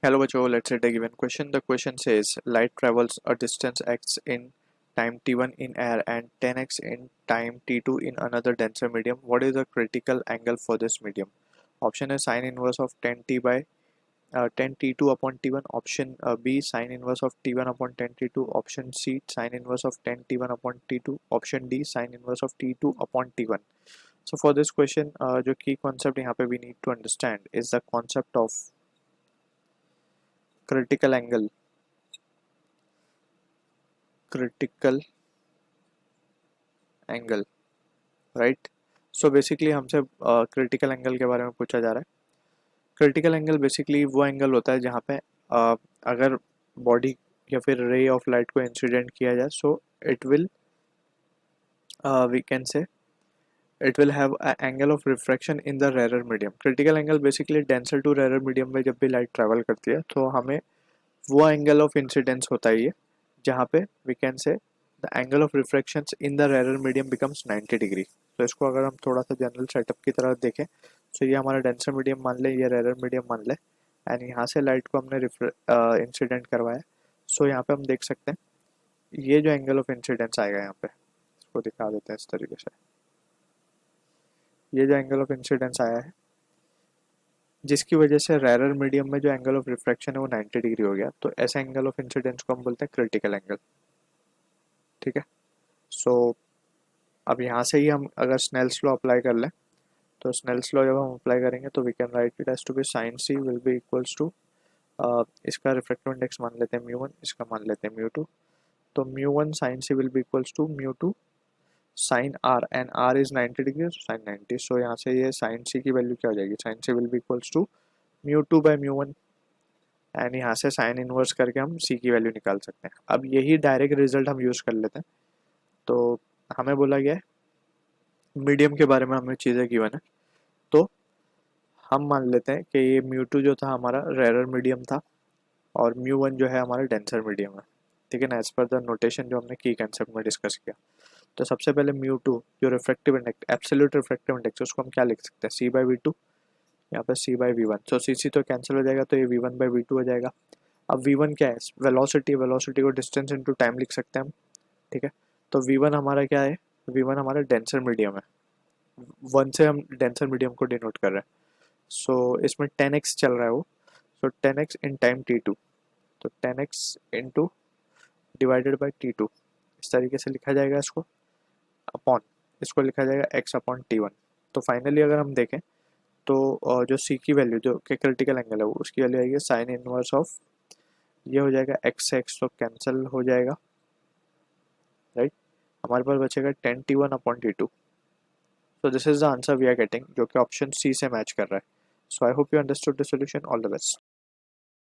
Hello बच्चों, let's read a given question. The question says light travels a distance x in time t1 in air and 10x in time t2 in another denser medium. What is the critical angle for this medium? Option A sin inverse of 10t by 10 t2 upon t1. Option B sin inverse of t1 upon 10 t2. Option C sin inverse of 10 t1 upon t2. Option D sin inverse of t2 upon t1. So for this question, जो key concept यहाँ पे we need to understand is the concept of critical angle. critical angle, right. So basically हमसे critical angle के बारे में पूछा जा रहा है. क्रिटिकल एंगल बेसिकली वो एंगल होता है जहाँ पे अगर बॉडी या फिर रे ऑफ लाइट को इंसिडेंट किया जाए, so it will we can say it will have a angle of refraction in the rarer medium. Critical angle basically denser to rarer medium में जब भी लाइट ट्रैवल करती है तो हमें वो एंगल ऑफ इंसिडेंस होता है ये, जहाँ पे we can say the angle of refractions in the rarer medium becomes 90 degree. तो इसको अगर हम थोड़ा सा जनरल सेटअप की तरह देखें तो ये हमारा डेंसर मीडियम मान ले, ये रेरर मीडियम मान ले, एंड यहाँ से लाइट को हमने इंसिडेंट करवाया. सो यहाँ पे हम देख सकते हैं ये जो एंगल ऑफ इंसिडेंस आएगा यहाँ पे, इसको दिखा देते हैं इस तरीके से. ये जो एंगल ऑफ इंसिडेंस आया है जिसकी वजह से रेरर मीडियम में जो एंगल ऑफ रिफ्रैक्शन है वो 90 डिग्री हो गया, तो ऐसे एंगल ऑफ इंसिडेंस को हम बोलते हैं क्रिटिकल एंगल. ठीक है. सो अब यहाँ से ही हम अगर स्नेल्स लॉ अप्लाई कर लें तो स्नेल्स लॉ जब हम अप्लाई करेंगे तो we can write it as to be sine C will be equals to, इसका रिफ्रैक्टिव इंडेक्स मान लेते हैं म्यू1, इसका मान लेते हैं म्यू2. तो mu one sine C will be equals to mu two sine R, and R is 90 degree, sine 90. So यहाँ से ये साइन सी की वैल्यू क्या हो जाएगी, sine C will be equals to mu two by mu one, and यहाँ से साइन इनवर्स करके हम सी की वैल्यू निकाल सकते हैं. अब यही डायरेक्ट रिजल्ट हम यूज़ कर लेते हैं. तो हमें बोला गया है मीडियम के बारे में हमें चीज़ें गिवन है, तो हम मान लेते हैं कि ये म्यू2 जो था हमारा रेरर मीडियम था और म्यू1 जो है हमारा डेंसर मीडियम है. ठीक है ना, एज पर द नोटेशन जो हमने की कंसेप्ट में डिस्कस किया. तो सबसे पहले म्यू2 जो refractive index, absolute refractive index, उसको हम क्या लिख सकते हैं, सी बाई वी टू, यहाँ पर C by v one. So C C तो कैंसिल हो जाएगा, तो ये v one by v two हो जाएगा. अब वी वन क्या है, वेलोसिटी, वेलोसिटी को डिस्टेंस इंटू टाइम लिख सकते हैं हम. ठीक है. तो वी वन हमारा क्या है, वी वन हमारा डेंसर मीडियम है, वन से हम डेंसर मीडियम को डिनोट कर रहे हैं. सो इसमें 10x चल रहा है वो, सो 10x इन टाइम t2, तो 10x into divided by t2, इस तरीके से लिखा जाएगा इसको, अपॉन इसको लिखा जाएगा x अपॉन t1. तो फाइनली अगर हम देखें तो जो c की वैल्यू जो कि क्रिटिकल एंगल है वो उसकी वैल्यू आएगी साइन इनवर्स ऑफ, ये हो जाएगा x से x तो कैंसिल हो जाएगा, राइट. हमारे पास बचेगा 10t1 upon t2. So this is the answer we are getting, जो कि ऑप्शन सी से मैच कर रहा है. So I hope you understood the solution. All the best.